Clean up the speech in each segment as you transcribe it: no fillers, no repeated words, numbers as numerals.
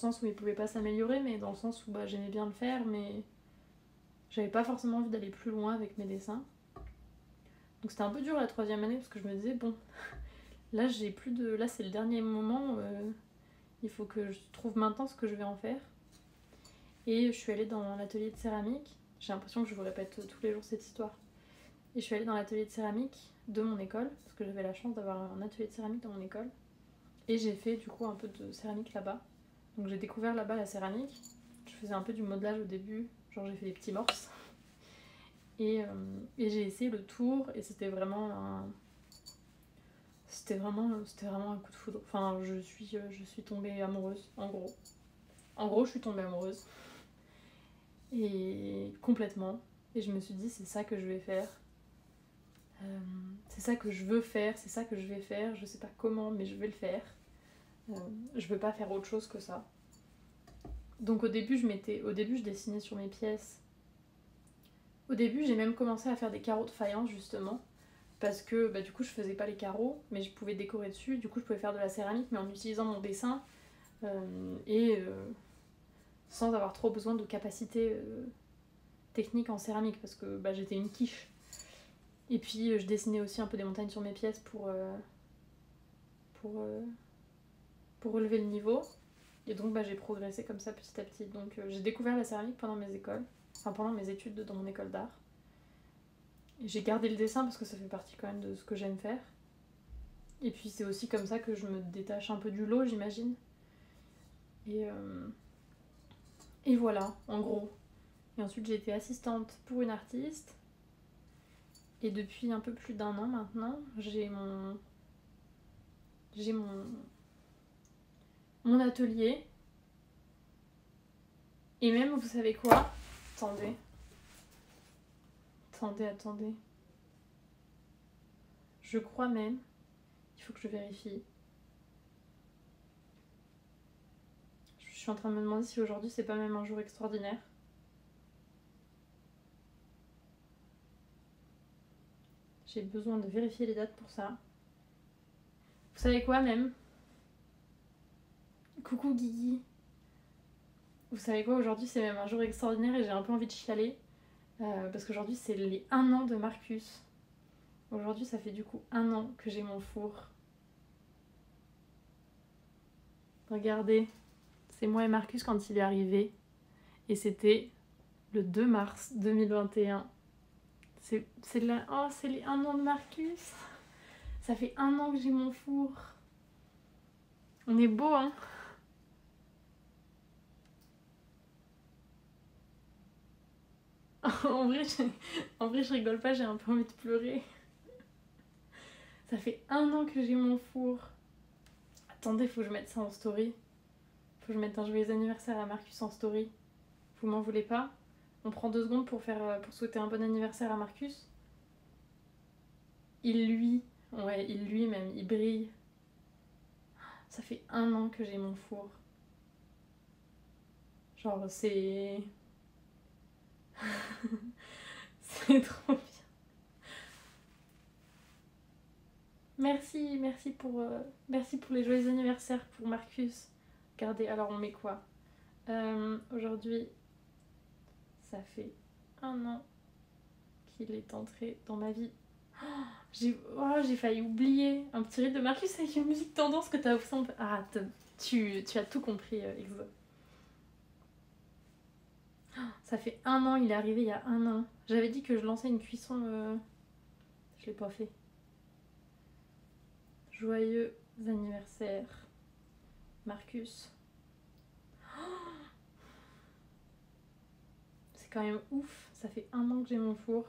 sens où il pouvait pas s'améliorer, mais dans le sens où bah, j'aimais bien le faire, mais j'avais pas forcément envie d'aller plus loin avec mes dessins. Donc c'était un peu dur la 3e année parce que je me disais bon, là j'ai plus de, là c'est le dernier moment, il faut que je trouve maintenant ce que je vais en faire. Et je suis allée dans l'atelier de céramique. J'ai l'impression que je vous répète tous les jours cette histoire. Et je suis allée dans l'atelier de céramique de mon école parce que j'avais la chance d'avoir un atelier de céramique dans mon école. Et j'ai fait du coup un peu de céramique là-bas. Donc j'ai découvert là-bas la céramique. Je faisais un peu du modelage au début, genre j'ai fait des petits morses. Et j'ai essayé le tour et c'était vraiment un coup de foudre. Enfin, je suis tombée amoureuse, en gros. En gros, je suis tombée amoureuse. Et complètement. Et je me suis dit, c'est ça que je vais faire. C'est ça que je veux faire, c'est ça que je vais faire. Je sais pas comment, mais je vais le faire. Je veux pas faire autre chose que ça. Donc au début, je dessinais sur mes pièces. Au début, j'ai même commencé à faire des carreaux de faïence, justement. Parce que bah, du coup, je faisais pas les carreaux, mais je pouvais décorer dessus. Du coup, je pouvais faire de la céramique, mais en utilisant mon dessin. Sans avoir trop besoin de capacité technique en céramique, parce que bah, j'étais une quiche. Et puis, je dessinais aussi un peu des montagnes sur mes pièces pour relever le niveau. Et donc, bah, j'ai progressé comme ça petit à petit. Donc, j'ai découvert la céramique pendant mes études dans mon école d'art. Et j'ai gardé le dessin parce que ça fait partie quand même de ce que j'aime faire. Et puis, c'est aussi comme ça que je me détache un peu du lot, j'imagine. Et voilà, en gros. Et ensuite, j'ai été assistante pour une artiste. Et depuis un peu plus d'1 an maintenant, j'ai mon atelier. Et même, vous savez quoi? Attendez. Je crois même, il faut que je vérifie. Je suis en train de me demander si aujourd'hui c'est pas même un jour extraordinaire. J'ai besoin de vérifier les dates pour ça. Vous savez quoi même? Coucou Guigui. Vous savez quoi, aujourd'hui c'est même un jour extraordinaire et j'ai un peu envie de chialer. Parce qu'aujourd'hui c'est les 1 an de Marcus. Aujourd'hui ça fait du coup 1 an que j'ai mon four. Regardez, c'est moi et Marcus quand il est arrivé. Et c'était le 2 mars 2021. C'est les 1 an de Marcus. Ça fait 1 an que j'ai mon four. On est beau, hein? en vrai, je rigole pas, j'ai un peu envie de pleurer. Ça fait 1 an que j'ai mon four. Attendez, faut que je mette ça en story. Faut que je mette un joyeux anniversaire à Marcus en story. Vous m'en voulez pas? On prend 2 secondes pour souhaiter un bon anniversaire à Marcus. Il lui même, il brille. Ça fait 1 an que j'ai mon four. Genre, c'est... c'est trop bien. Merci pour les joyeux anniversaires pour Marcus. Regardez, alors on met quoi? Aujourd'hui, ça fait 1 an qu'il est entré dans ma vie. J'ai failli oublier un petit rite de Marcus avec une musique tendance que t'as aussi. Ah, tu as tout compris, Exo. Ça fait 1 an, il est arrivé il y a 1 an. J'avais dit que je lançais une cuisson, je l'ai pas fait. Joyeux anniversaire, Marcus. C'est quand même ouf, ça fait 1 an que j'ai mon four.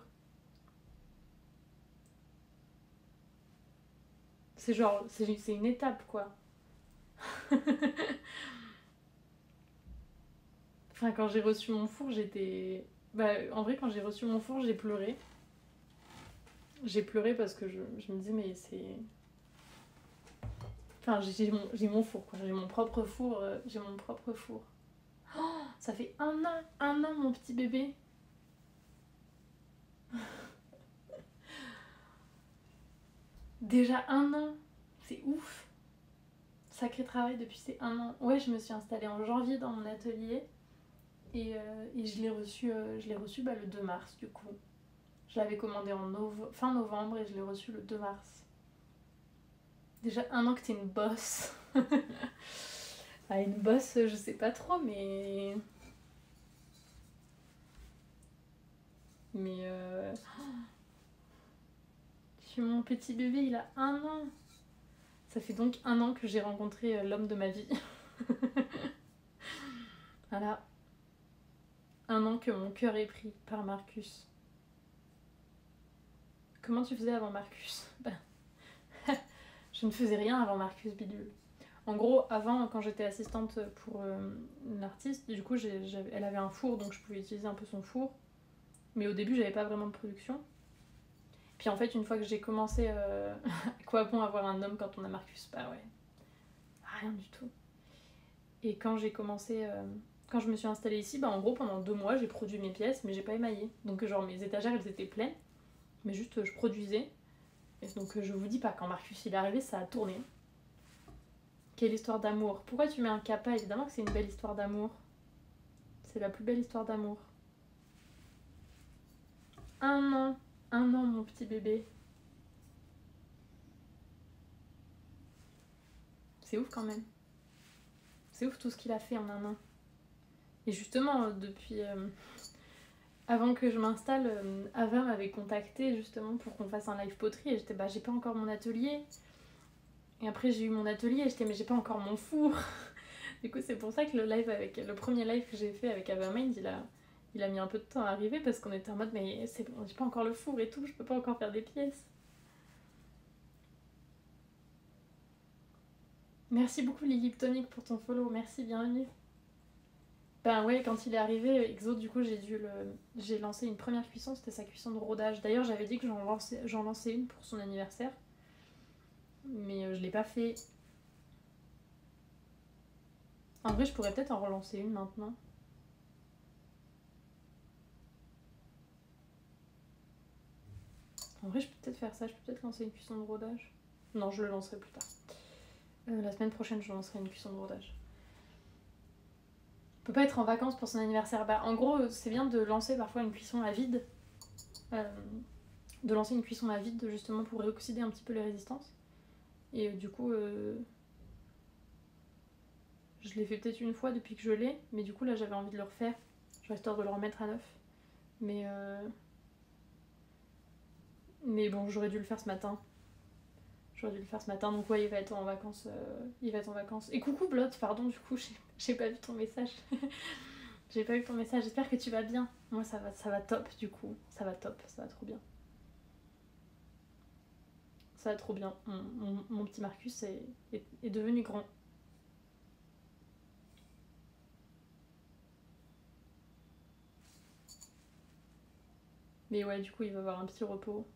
C'est genre, c'est une étape quoi. Enfin, quand j'ai reçu mon four, j'étais... Bah, en vrai, quand j'ai reçu mon four, j'ai pleuré. J'ai pleuré parce que je me disais, mais c'est... Enfin, j'ai mon four, quoi. J'ai mon propre four. Oh, ça fait 1 an, mon petit bébé. Déjà 1 an. C'est ouf. sacré travail depuis ces 1 an. Ouais, je me suis installée en janvier dans mon atelier et je l'ai reçu, le 2 mars du coup. Je l'avais commandé fin novembre et je l'ai reçu le 2 mars. Déjà 1 an que t'es une bosse. Ah, une bosse, je sais pas trop, mais... Mais mon petit bébé, il a 1 an. Ça fait donc 1 an que j'ai rencontré l'homme de ma vie. Voilà. 1 an que mon cœur est pris par Marcus. Comment tu faisais avant Marcus? Je ne faisais rien avant Marcus Bidule. En gros, avant, quand j'étais assistante pour une artiste, du coup, elle avait un four, donc je pouvais utiliser un peu son four. Mais au début, j'avais pas vraiment de production. Puis en fait, une fois que j'ai commencé... à quoi bon avoir un homme quand on a Marcus? Bah ouais. Rien du tout. Et quand j'ai commencé... quand je me suis installée ici, bah en gros, pendant 2 mois, j'ai produit mes pièces, mais j'ai pas émaillé. Donc genre, mes étagères, elles étaient pleines. Mais juste, je produisais. Et donc, je vous dis pas, quand Marcus il est arrivé, ça a tourné. Quelle histoire d'amour. Pourquoi tu mets un kappa? Évidemment que c'est une belle histoire d'amour. C'est la plus belle histoire d'amour. 1 an. 1 an, mon petit bébé. C'est ouf quand même. C'est ouf tout ce qu'il a fait en 1 an. Et justement, depuis... avant que je m'installe, Ava m'avait contacté justement pour qu'on fasse un live poterie. Et j'étais, j'ai pas encore mon atelier. Et après, j'ai eu mon atelier et j'étais, mais j'ai pas encore mon four. Du coup, c'est pour ça que le premier live que j'ai fait avec Avamind, il a mis un peu de temps à arriver parce qu'on était en mode, mais c'est bon, j'ai pas encore le four et tout, je peux pas encore faire des pièces. Merci beaucoup Liliptonic pour ton follow, merci, bienvenue. Ben ouais, quand il est arrivé, Exo, du coup, j'ai lancé une première cuisson, c'était sa cuisson de rodage. D'ailleurs, j'avais dit que j'en lançais une pour son anniversaire, mais je l'ai pas fait. En vrai, je pourrais peut-être en relancer une maintenant. En vrai, je peux peut-être faire ça, je peux peut-être lancer une cuisson de rodage. Non, je le lancerai plus tard. La semaine prochaine, je lancerai une cuisson de rodage. On peut pas être en vacances pour son anniversaire. En gros, c'est bien de lancer parfois une cuisson à vide. De lancer une cuisson à vide, justement, pour réoxyder un petit peu les résistances. Et du coup, je l'ai fait peut-être une fois depuis que je l'ai, mais du coup, là, j'avais envie de le refaire. Histoire de le remettre à neuf. Mais bon, j'aurais dû le faire ce matin. Donc ouais, il va être en vacances. Et coucou Blot, pardon, du coup, j'ai pas vu ton message. J'ai pas vu ton message, j'espère que tu vas bien. Moi, ça va top, du coup. Ça va top, ça va trop bien. Ça va trop bien. Mon petit Marcus est devenu grand. Mais ouais, du coup, il va avoir un petit repos.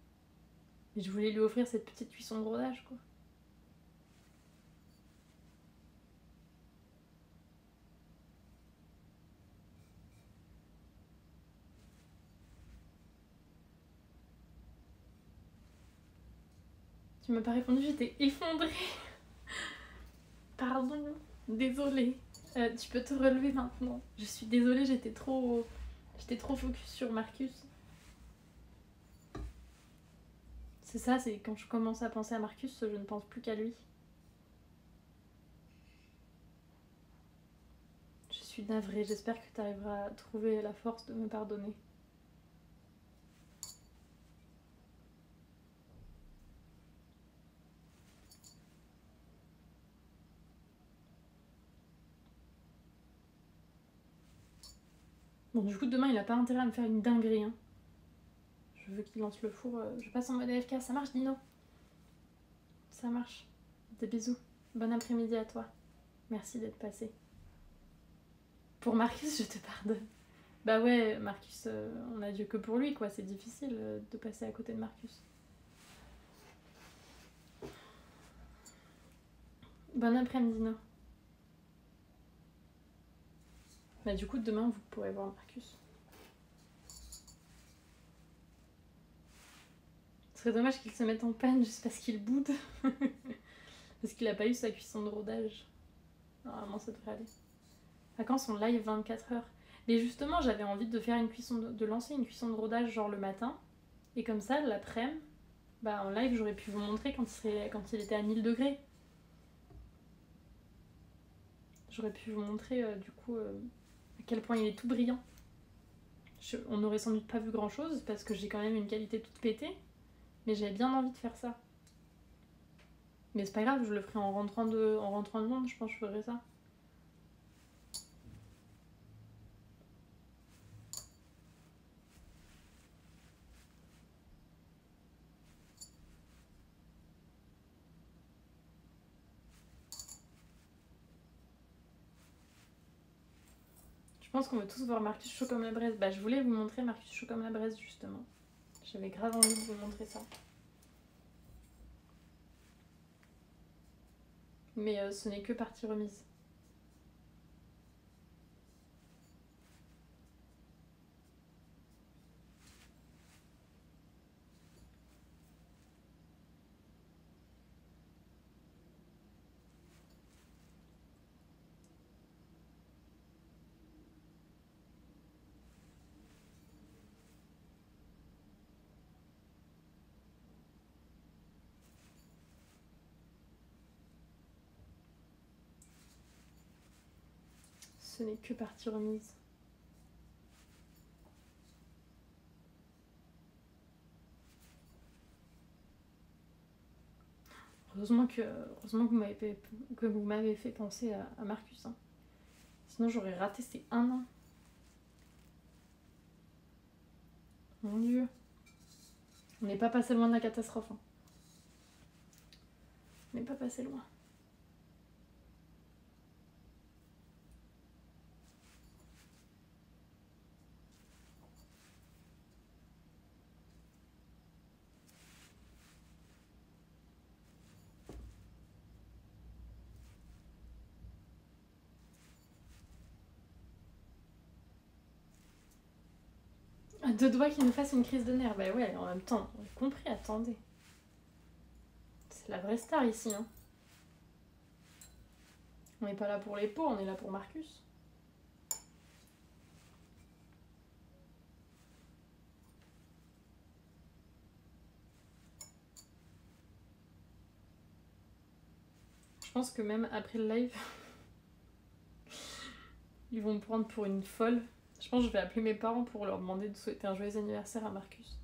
Et je voulais lui offrir cette petite cuisson de rodage, quoi. Tu m'as pas répondu, j'étais effondrée. Pardon, désolée. Tu peux te relever maintenant. Je suis désolée, j'étais trop focus sur Marcus. C'est ça, c'est quand je commence à penser à Marcus, je ne pense plus qu'à lui. Je suis navrée, j'espère que tu arriveras à trouver la force de me pardonner. Bon, du coup, demain, il a pas intérêt à me faire une dinguerie. Hein. Je veux qu'il lance le four. Je passe en mode AFK. Ça marche, Dino? Ça marche. Des bisous. Bon après-midi à toi. Merci d'être passé. Pour Marcus, je te pardonne. Bah ouais, Marcus, on a Dieu que pour lui, quoi. C'est difficile de passer à côté de Marcus. Bon après-midi, Dino. Bah du coup, demain, vous pourrez voir Marcus. Ce serait dommage qu'il se mette en panne juste parce qu'il boude. Parce qu'il a pas eu sa cuisson de rodage. Normalement, ça devrait aller. À quand son live 24 heures? Mais justement, j'avais envie de faire une cuisson de lancer une cuisson de rodage genre le matin. Et comme ça, l'après-midi, bah en live, j'aurais pu vous montrer quand il était à 1000 degrés. J'aurais pu vous montrer du coup à quel point il est tout brillant. On n'aurait sans doute pas vu grand chose parce que j'ai quand même une qualité toute pétée. Mais j'avais bien envie de faire ça. Mais c'est pas grave, je le ferai en rentrant de Londres, je pense que je ferai ça. Je pense qu'on veut tous voir Marcus chaud comme la braise. Bah je voulais vous montrer Marcus chaud comme la braise justement. J'avais grave envie de vous montrer ça. Mais ce n'est que partie remise. Ce n'est que partie remise. Heureusement que vous m'avez fait penser à Marcus. Hein. Sinon j'aurais raté ces 1 an. Mon Dieu. On n'est pas passé loin de la catastrophe. Hein. On n'est pas passé loin. À 2 doigts qu'il nous fasse une crise de nerfs. Bah ouais, en même temps, on a compris, attendez. C'est la vraie star ici. Hein. On n'est pas là pour les pots, on est là pour Marcus. Je pense que même après le live, ils vont me prendre pour une folle. Je pense que je vais appeler mes parents pour leur demander de souhaiter un joyeux anniversaire à Marcus.